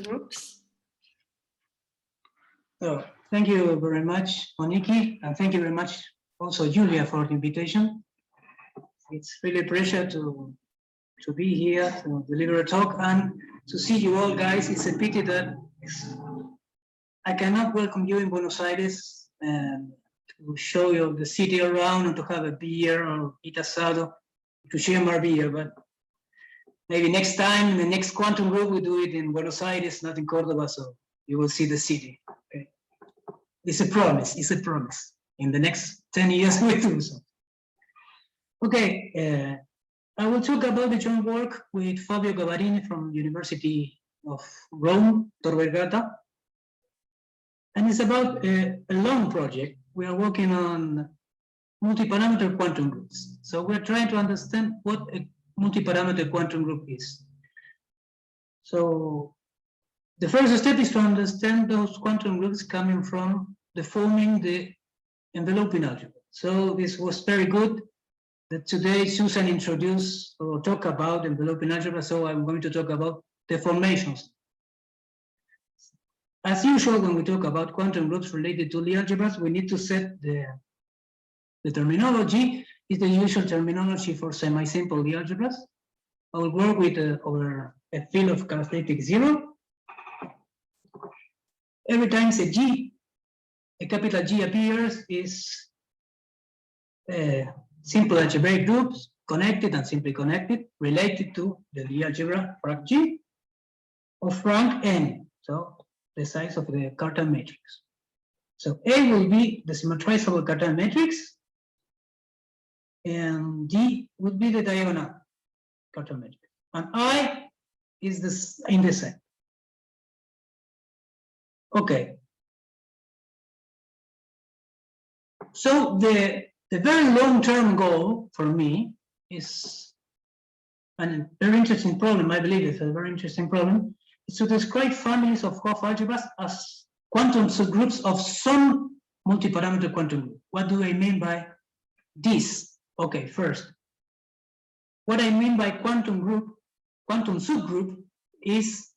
groups. So thank you very much, Monique, and thank you very much also Julia for the invitation. It's really a pleasure to be here to deliver a talk and to see you all, guys. It's a pity that I cannot welcome you in Buenos Aires and to show you the city around and to have a beer or eat asado, to share my beer, but maybe next time in the next quantum group we do it in Buenos Aires, not in Cordoba, so you will see the city. Okay? It's a promise, it's a promise. In the next 10 years we do so. Okay, I will talk about the joint work with Fabio Gavarini from University of Rome, Tor Vergata. And it's about a long project. We are working on multi-parameter quantum groups. So we're trying to understand what a multi-parameter quantum group is. So the first step is to understand those quantum groups coming from deforming the enveloping algebra. So this was very good that today Susan introduced or talk about enveloping algebra, so I'm going to talk about deformations. As usual, when we talk about quantum groups related to Lie algebras, we need to set the terminology. Is the usual terminology for semi-simple Lie algebras. I will work with over a field of characteristic 0. Every time a capital G appears, is simple algebraic groups, connected and simply connected, related to the Lie algebra rank G of rank n, so the size of the Cartan matrix. So A will be the symmetrizable Cartan matrix, and D would be the diagonal Cartan matrix, and I is this in the set. Okay. So the very long-term goal for me is, and a very interesting problem, I believe it's a very interesting problem, is to describe families of Hopf algebras as quantum subgroups of some multi-parameter quantum group. What do I mean by this? Okay, first, what I mean by quantum subgroup is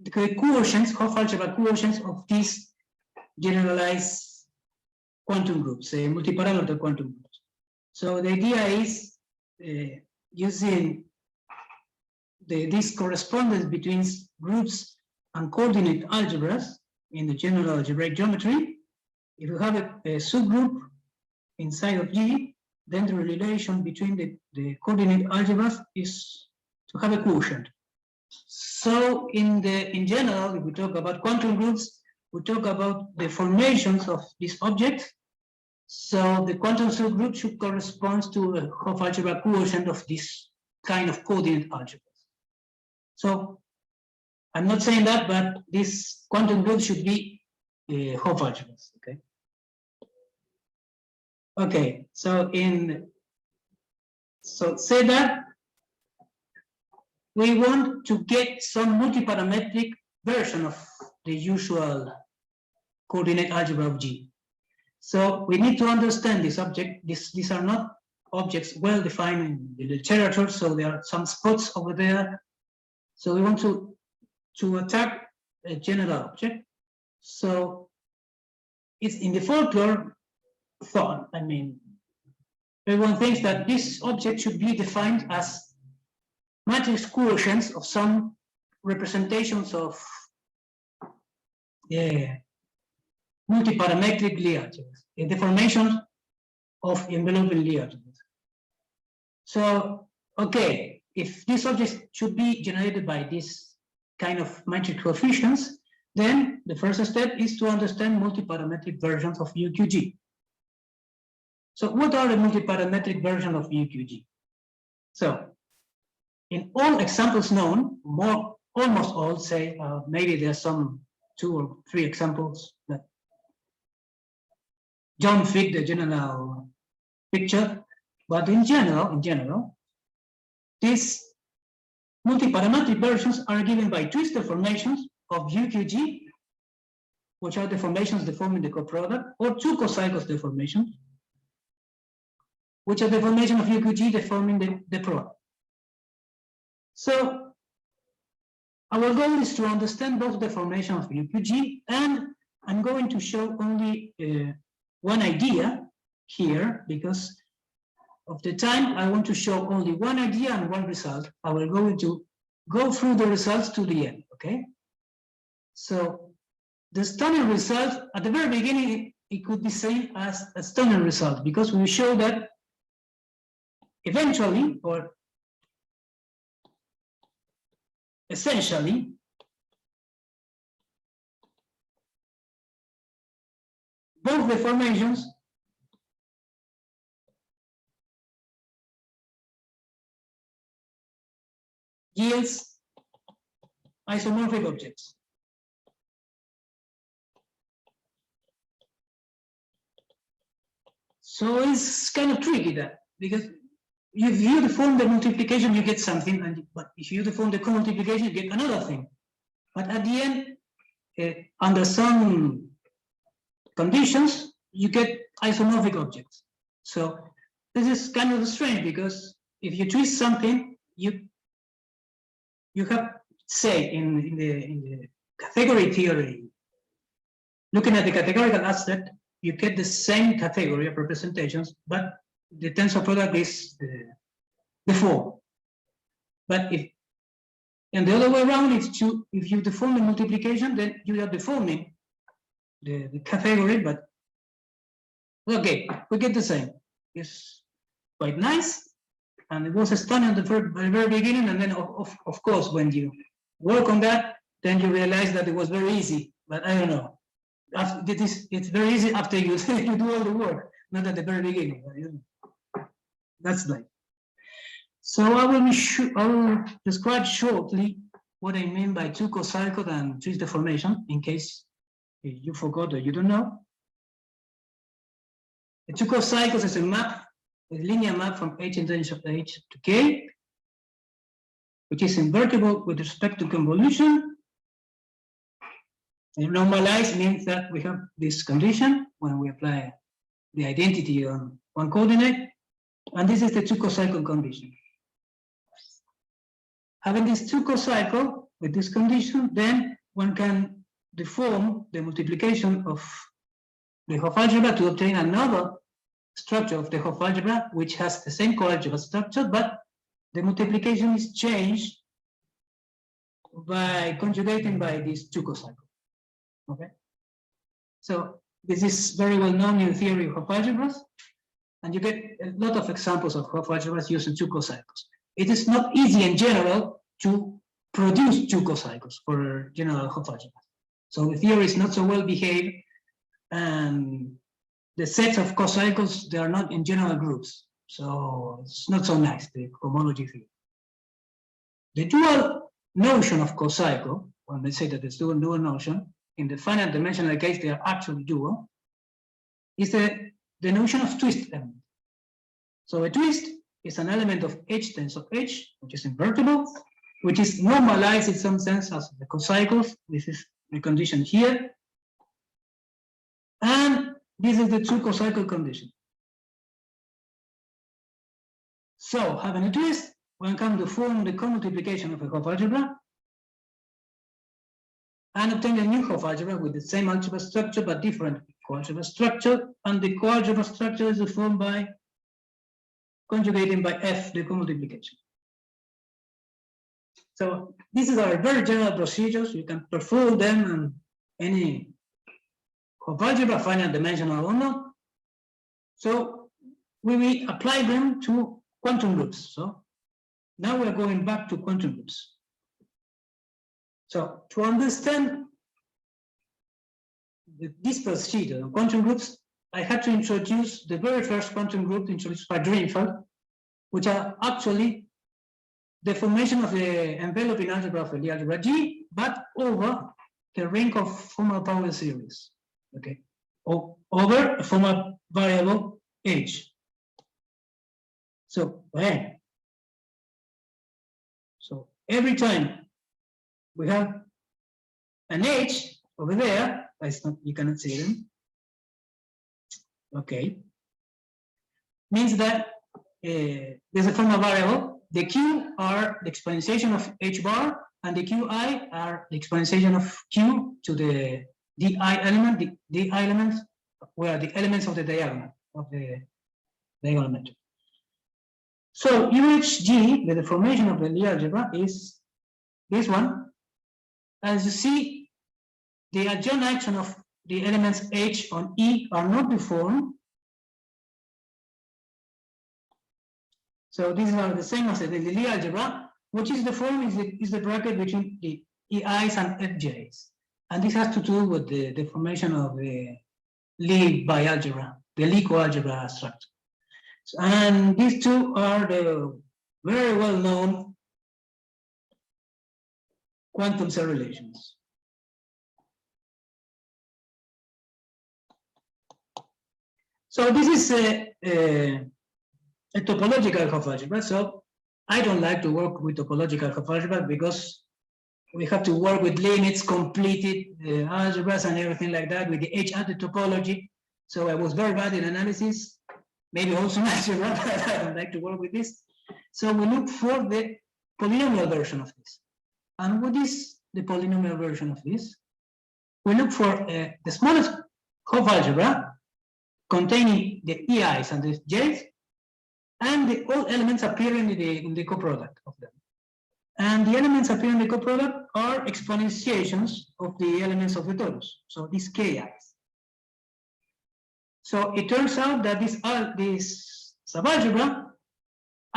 the coefficients, Hopf algebra coefficients of these generalized quantum groups, multi-parameter quantum groups. So the idea is using this correspondence between groups and coordinate algebras in the general algebraic geometry. If you have a subgroup inside of G, then the relation between the coordinate algebras is to have a quotient. So in general, if we talk about quantum groups, we talk about the formations of these objects. So the quantum subgroup should correspond to a Hopf algebra quotient of this kind of coordinate algebras. So I'm not saying that, but this quantum group should be Hopf algebras. Okay. Okay. So say that we want to get some multi-parametric version of the usual coordinate algebra of G. So we need to understand this object. These are not objects well defined in the literature, so there are some spots over there. So we want to attack a general object. So it's in the folklore thought. I mean, everyone thinks that this object should be defined as matrix quotients of some representations of multi-parametric Lie algebras, the deformations of enveloping Lie algebras. So, okay, if this object should be generated by this kind of matrix coefficients, then the first step is to understand multi-parametric versions of UQG. So what are the multi-parametric versions of UQG? So in all examples known, almost all, say maybe there's some 2 or 3 examples that don't fit the general picture, but in general, these multi-parametric versions are given by twist deformations of UQG, which are deformations deforming the coproduct, or 2 cocycles deformations, which are deformation of UQG deforming the product. So our goal is to understand both the formation of UPG, and I'm going to show only one idea here because of the time. I want to show only one idea and one result. I will go through the results to the end, okay? So the stunning result, at the very beginning, it could be seen as a stunning result because we show that eventually, or essentially, both deformations yields isomorphic objects. So it's kind of tricky that, because if you deform the multiplication, you get something, but if you deform the co-multiplication, you get another thing. But at the end, under some conditions, you get isomorphic objects. So this is kind of strange because if you twist something, you have, say, in the category theory, looking at the categorical aspect, you get the same category of representations, but the tensor product is the form. But if, and the other way around, if you deform the multiplication, then you are deforming the category, but okay, we get the same. It's quite nice, and it was stunning at the very beginning, and then of course, when you work on that, then you realize that it was very easy, but I don't know. It's very easy after you do all the work, not at the very beginning. That's like. So I will describe shortly what I mean by two cocycle and twist deformation, in case you forgot or you don't know. The two cocycles is a map, a linear map from H in tangent of H to K, which is invertible with respect to convolution. And normalized means that we have this condition when we apply the identity on one coordinate, and this is the two cocycle condition. Having this two cocycle with this condition, then one can deform the multiplication of the Hopf algebra to obtain another structure of the Hopf algebra, which has the same coalgebra structure, but the multiplication is changed by conjugating by these two cocycles. Okay, so this is very well known in the theory of Hopf algebras, and you get a lot of examples of Hopf algebras using two cocycles. It is not easy in general to produce two cocycles for general Hopf algebras. So the theory is not so well behaved, and the sets of cocycles, they are not in general groups. So it's not so nice, the homology theory. The dual notion of cocycle, when they say that it's dual notion, in the finite dimensional case, they are actually dual, is the notion of twist element. So a twist is an element of H tensor H, which is invertible, which is normalized in some sense as the cocycles. This is the condition here. And this is the two cocycle condition. So having a twist, one can deform the co-multiplication of a Hopf algebra and obtain a new Hopf algebra with the same algebra structure but different coalgebra structure, and the coalgebra structure is deformed by conjugating by F the co-multiplication. So these are very general procedures. You can perform them on any Hopf algebra, finite dimensional or not. So we will apply them to quantum groups. So now we're going back to quantum groups. So to understand this procedure of quantum groups, I had to introduce the very first quantum group introduced by Greenfeld, which are actually the formation of the enveloping algebra of the algebra G, but over the ring of formal power series, okay, or over a formal variable H. So when, so every time we have an H over there, it's not, you cannot see them. Okay, means that there's a formal variable the Q are the exponentiation of H bar, and the Qi are the exponentiation of Q to the Di element, the Di elements were the elements of the diagonal matrix. So UHG, the deformation of the Lie algebra, is this one. As you see, the adjoint action of the elements H on E are not deformed. So these are the same as the Lie algebra, which is deformed is the bracket between the EIs and FJs. And this has to do with the deformation of the Lie bialgebra, the Lie coalgebra structure. And these two are the very well known quantum cell relations. So this is a topological Hopf algebra. So I don't like to work with topological Hopf algebra because we have to work with limits, completed algebras and everything like that with the H-added topology. So I was very bad in analysis, maybe also in algebra, but I don't like to work with this. So we look for the polynomial version of this. And what is the polynomial version of this? We look for the smallest Hopf algebra containing the EIs and the J's, and all elements appearing in the coproduct of them. And the elements appearing in the coproduct are exponentiations of the elements of the torus. So these KIs. So it turns out that this subalgebra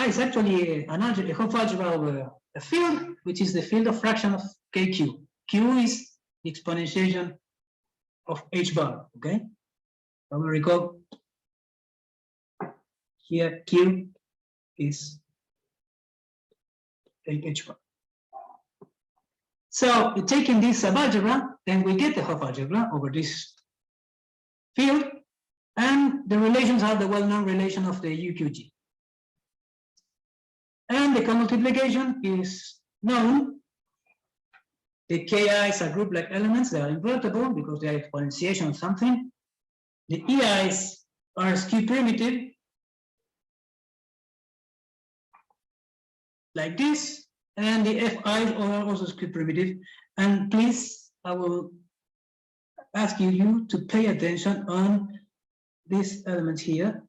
is actually a Hopf algebra of a field, which is the field of fraction of KQ. Q is the exponentiation of H bar, okay? So we recall here Q is H bar. So taking this subalgebra, then we get the Hopf algebra over this field, and the relations are the well-known relation of the UQG. And the co-multiplication is known. The KIs are group-like elements, they are invertible because they are exponentiation of something. The EIs are skew primitive, like this, and the FIs are also skew primitive. And please, I will ask you to pay attention on these elements here,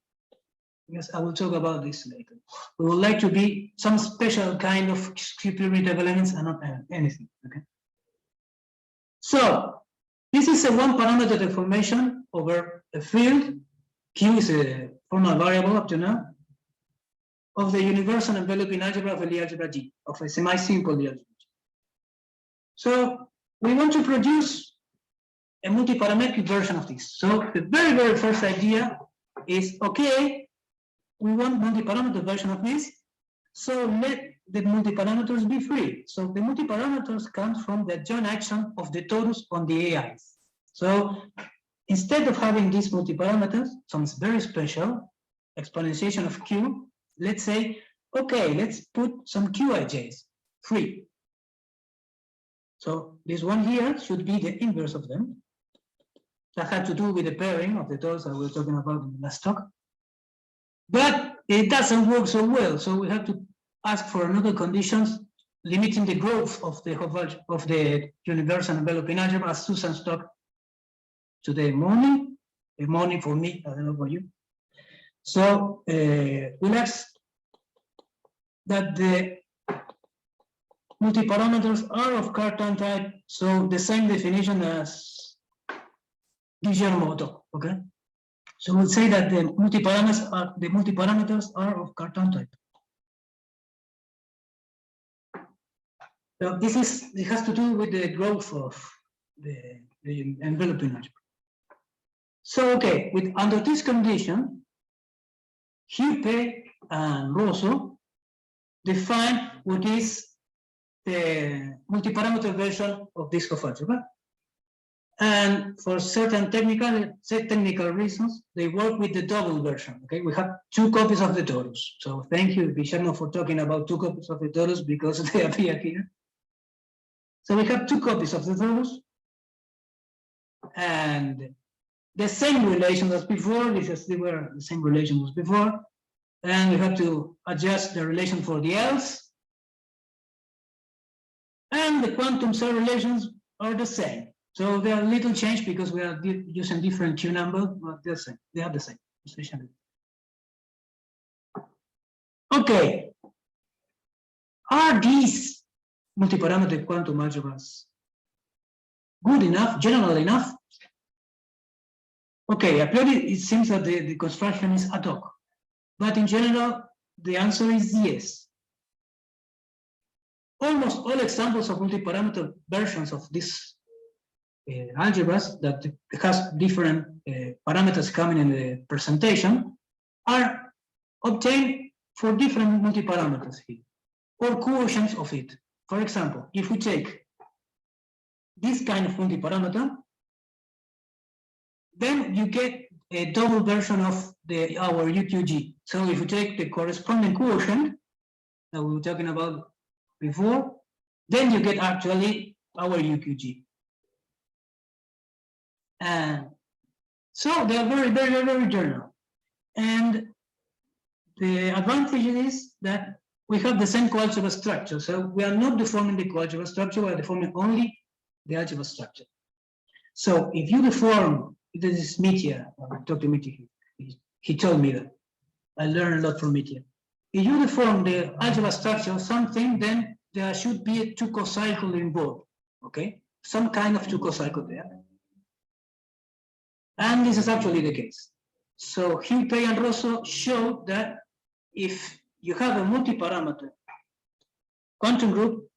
because I will talk about this later. We would like to be some special kind of skew primitive elements and not anything, okay? So this is a one-parameter deformation over a field. Q is a formal variable up to now of the universal enveloping algebra of a Lie algebra G, of a semi-simple Lie algebra G. So we want to produce a multiparametric version of this. So the very, very first idea is, okay, we want multi-parameter version of this, so let the multi-parameters be free. So the multi-parameters comes from the adjoint action of the torus on the AIs. So instead of having these multi-parameters, some very special exponentiation of Q, let's say, okay, let's put some QIJs free. So this one here should be the inverse of them. That had to do with the pairing of the torus that we were talking about in the last talk. But it doesn't work so well, so we have to ask for another conditions limiting the growth of the universal enveloping algebra, as Susan talked today morning. The morning for me, I don't know for you. So we'll ask that the multiparameters are of Cartan type, so the same definition as Guillermo, okay? So we'll say that the multiparameters are of Cartan type. So it has to do with the growth of the enveloping algebra. So okay, under this condition, Hupe and Rosso define what is the multiparameter version of this Hopf algebra. And for certain technical reasons, they work with the double version. Okay, we have two copies of the torus. So thank you, Guillermo, for talking about two copies of the torus because they appear here. So we have two copies of the torus, and the same relation as before. They were the same relation as before. and we have to adjust the relation for the else. And the quantum cell relations are the same. So they are little change because we are using different Q number, but they're the same. They are the same. Okay. Are these multiparametric quantum algebras good enough, general enough? Okay, apparently it seems that the construction is ad hoc, but in general, the answer is yes. Almost all examples of multiparameter versions of these algebras that has different parameters coming in the presentation are obtained for different multiparameters here, or quotients of it. For example, if we take this kind of multiparameter, then you get a double version of our UQG. So if we take the corresponding quotient that we were talking about before, then you get actually our UQG. And so they are very, very, very general. And the advantage is that we have the same coalgebra structure. So we are not deforming the coalgebra structure, we are deforming only the algebra structure. So if you deform, this is Mitya, I talked to Mitya, he told me that. I learned a lot from Mitya. If you deform the algebra structure of something, then there should be a two cocycle involved, okay? Some kind of two cocycle there. And this is actually the case. So Hugh, Pei, and Rosso showed that if you have a multi-parameter quantum group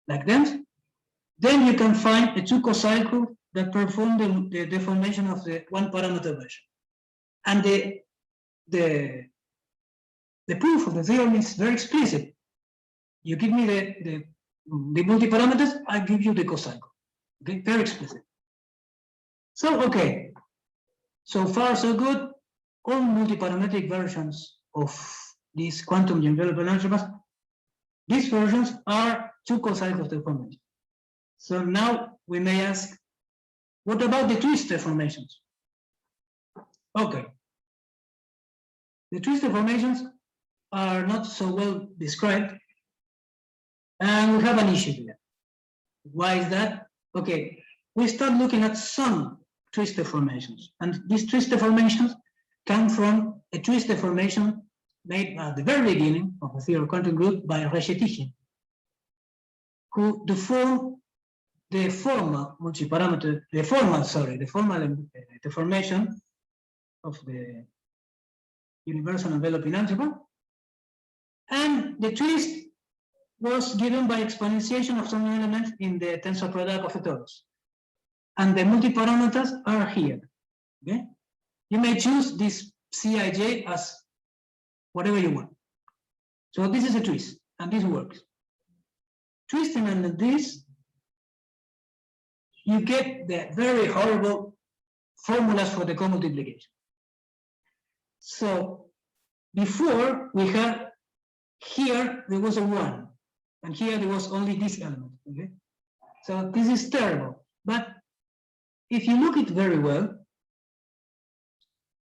like that, then you can find a two cocycle that perform the deformation of the one parameter version. And the proof of the theorem is very explicit. You give me the multi-parameters, I give you the cocycle. Okay, very explicit. So, okay, so far so good. All multi-parametric versions of these quantum generalizable algebras, these versions are two cocycles deformation. So now we may ask, what about the twist deformations? Okay. The twist deformations are not so well described, and we have an issue here. Why is that? Okay, we start looking at some twist deformations, and these twist deformations come from a twist deformation made at the very beginning of the theory of quantum group by Reshetikhin, who deformed the formal multiparameter, the formal deformation of the universal enveloping algebra, and the twist was given by exponentiation of some elements in the tensor product of the torus. And the multiparameters are here. Okay? You may choose this Cij as whatever you want. So this is a twist, and this works. Twisting under this, you get the very horrible formulas for the co-multiplication. So before we had here there was a 1, and here there was only this element. Okay, so this is terrible. But if you look at it very well,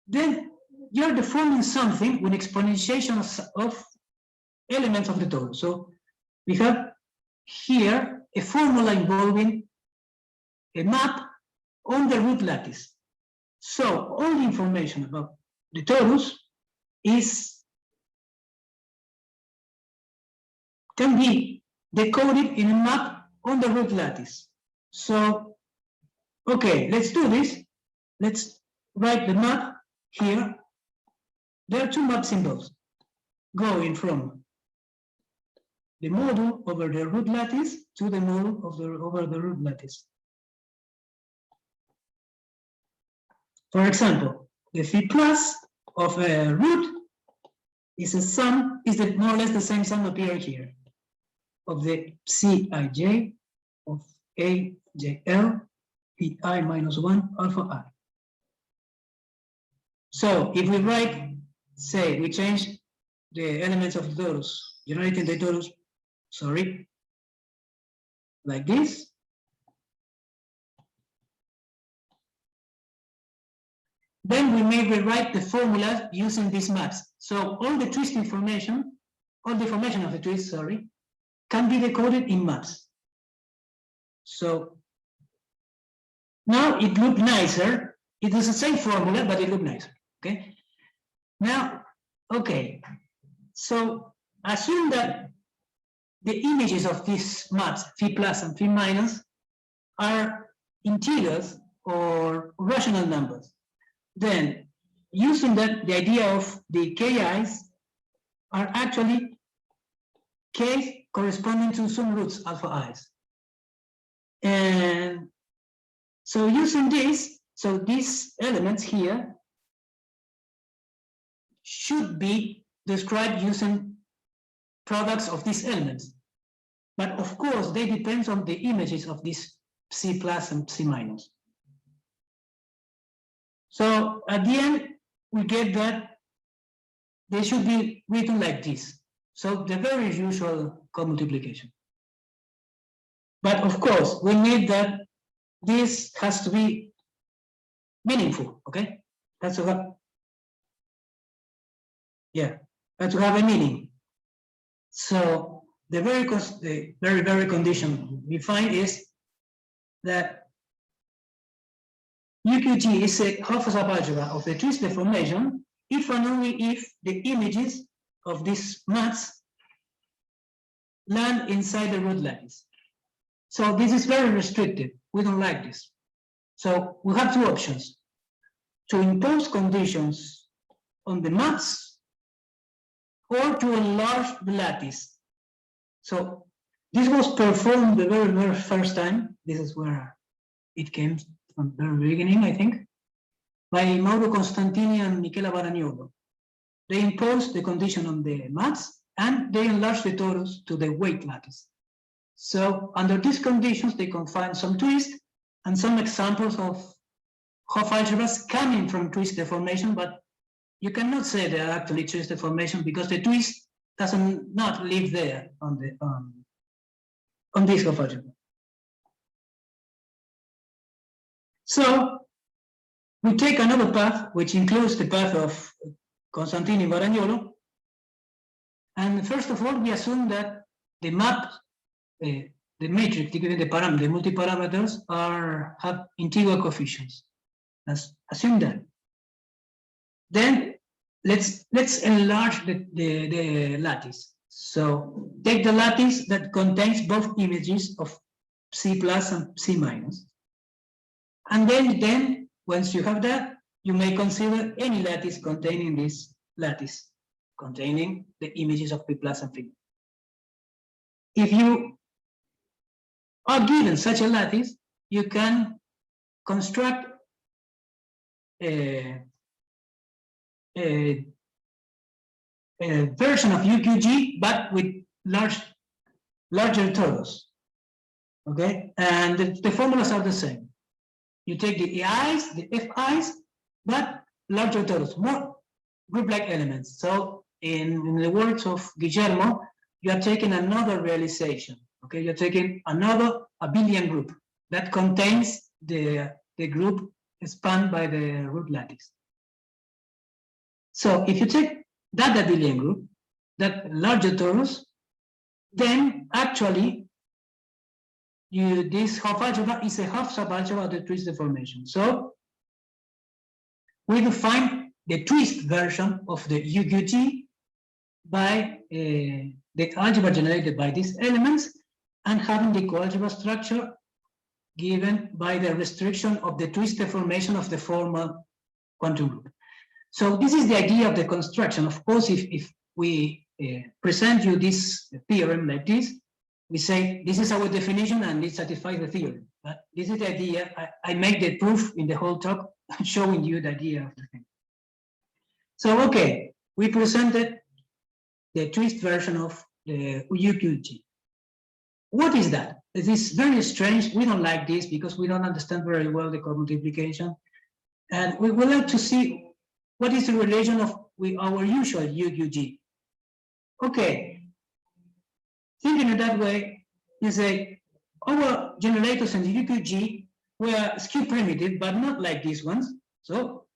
then you're deforming something with exponentiation of elements of the torus. So we have here a formula involving a map on the root lattice. So all the information about the torus can be decoded in a map on the root lattice. So, okay, let's do this. Let's write the map here. There are two map symbols going from the module over the root lattice to the module over the root lattice. For example, the phi plus of a root is a sum, is more or less the same sum appearing here of the Cij of AJL Pi minus 1 alpha I. So if we write, say, we change the elements of the torus, generating the torus, sorry, like this. Then we may rewrite the formulas using these maps. So all the twist information, all the information of the twist, sorry, can be decoded in maps. So now it looks nicer. It is the same formula, but it looks nicer. Okay. Now, okay. So assume that the images of these maps, phi plus and phi minus, are integers or rational numbers. Then, using that, the idea of the ki's are actually k's corresponding to some roots alpha i's. And so using this, so these elements here should be described using products of these elements. But of course, they depend on the images of this C plus and C minus. So at the end, we get that they should be written like this. So the very usual co-multiplication. But of course, we need that this has to be meaningful, okay? That's to have, that's to have a meaning. So the very condition we find is that UQG is a half subalgebra of the twist deformation if and only if the images of these maps land inside the root lattice. So this is very restricted. We don't like this. So we have two options: to impose conditions on the maps or to enlarge the lattice. So this was performed the very first time. This is where it came from the very beginning, I think, by Mauro Constantini and Michela Baragnolo. They imposed the condition on the maps and they enlarged the torus to the weight lattice. So under these conditions, they confine some twist and some examples of Hopf algebras coming from twist deformation, but you cannot say they are actually twist deformation because the twist doesn't not live there on this Hopf algebra. So we take another path, which includes the path of Constantini Baragnolo. And first of all, we assume that the map, the matrix, the multi-parameters have integral coefficients. Let's assume that. Then let's enlarge the lattice. So take the lattice that contains both images of C plus and C minus. And then once you have that, you may consider any lattice containing this lattice, containing the images of P plus and P. If you are given such a lattice, you can construct a version of UQG, but with larger torus. Okay, and the formulas are the same. You take the EIs, the FIs, but larger torus, more group-like elements. So in the words of Guillermo, you are taking another realization. Okay, you're taking another abelian group that contains the group spanned by the root lattice. So if you take that abelian group, that larger torus, then actually this Hopf algebra is a half subalgebra of the twist deformation. So we define the twist version of the UQG by the algebra generated by these elements and having the coalgebra structure given by the restriction of the twist deformation of the formal quantum group. So this is the idea of the construction. Of course, if we present you this theorem like this, we say this is our definition and it satisfies the theorem. But this is the idea. I make the proof in the whole talk, showing you the idea of the thing. So okay, we presented the twist version of the UQG. What is that? It is very strange. We don't like this because we don't understand very well the co-multiplication. And we would like to see what is the relation of with our usual UQG. Okay, thinking in that way, you say our generators and the UQG were skew primitive, but not like these ones. So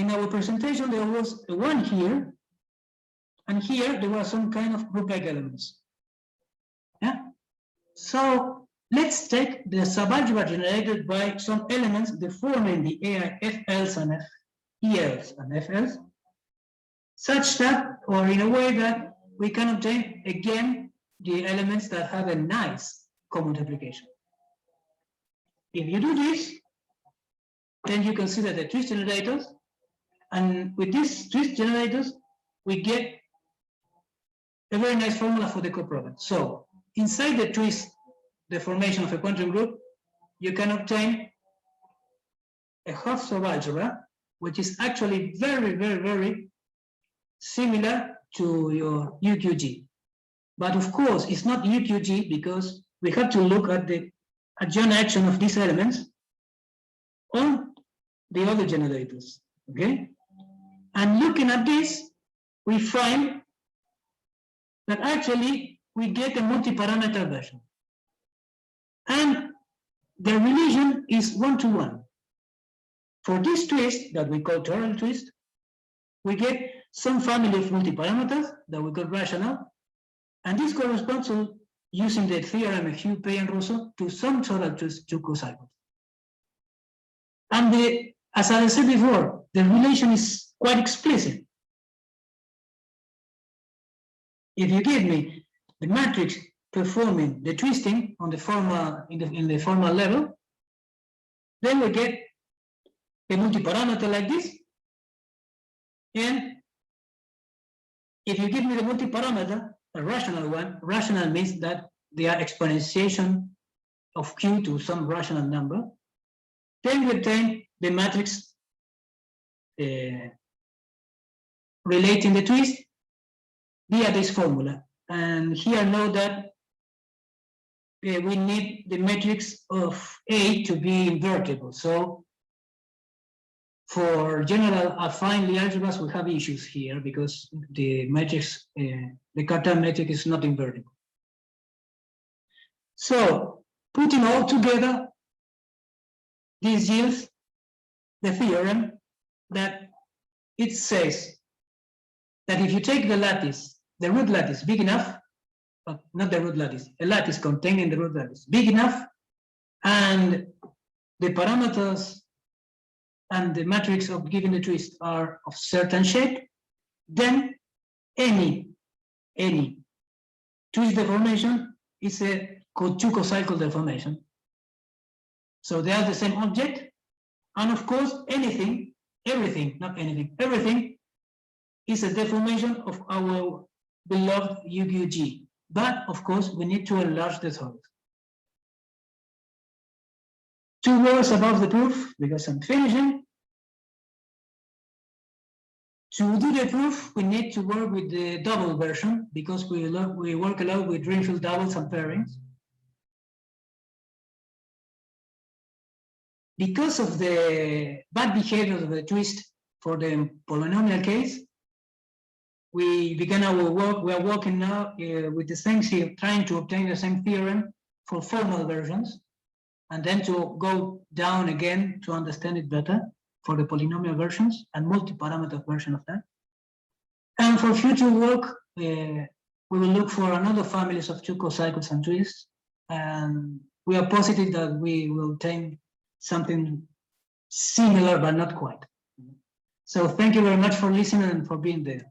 in our presentation, there was a one here, and here there were some kind of group-like elements. Yeah. So let's take the subalgebra generated by some elements deforming the FLs and FELs and FLs, such that, or in a way that we can obtain again the elements that have a nice co-multiplication. If you do this, then you consider the twist generators, and with these twist generators, we get a very nice formula for the coproduct. So inside the twist deformation of a quantum group, you can obtain a half subalgebra, which is actually very, very, very similar to your UQG. But of course, it's not UQG because we have to look at the adjoint action of these elements on the other generators, okay? And looking at this, we find that actually we get a multi-parameter version. And the relation is 1-to-1. For this twist that we call toroidal twist, we get some family of multi-parameters that we call rational, and this corresponds to using the theorem of Hugh, Pei, and Russo to some toroidal twist to cocycles. And as I said before, the relation is quite explicit. If you give me the matrix performing the twisting on the formal in the formal level, then we get a multi-parameter like this. And if you give me the multi-parameter, a rational one, rational means that they are exponentiation of Q to some rational number, then we obtain the matrix relating the twist via this formula. And here know that we need the matrix of A to be invertible. So for general affine Lie algebras, we have issues here because the matrix, the Cartan matrix is not invertible. So putting all together, this yields the theorem that it says that if you take the lattice, the root lattice big enough, not the root lattice, a lattice containing the root lattice big enough, and the parameters and the matrix of given the twist are of certain shape, then any twist deformation is a two cocycle deformation. So they are the same object, and of course everything is a deformation of our beloved UQG. But of course we need to enlarge the thought. 2 words about the proof, because I'm finishing. To do the proof, we need to work with the double version, because we work a lot with Greenfield doubles and pairings. Because of the bad behavior of the twist for the polynomial case, we began our work. We are working now with the same theorem, trying to obtain the same theorem for formal versions, and then to go down again to understand it better for the polynomial versions and multi-parameter version of that. And for future work, we will look for another families of two cocycles and twists, and we are positive that we will obtain something similar but not quite. So thank you very much for listening and for being there.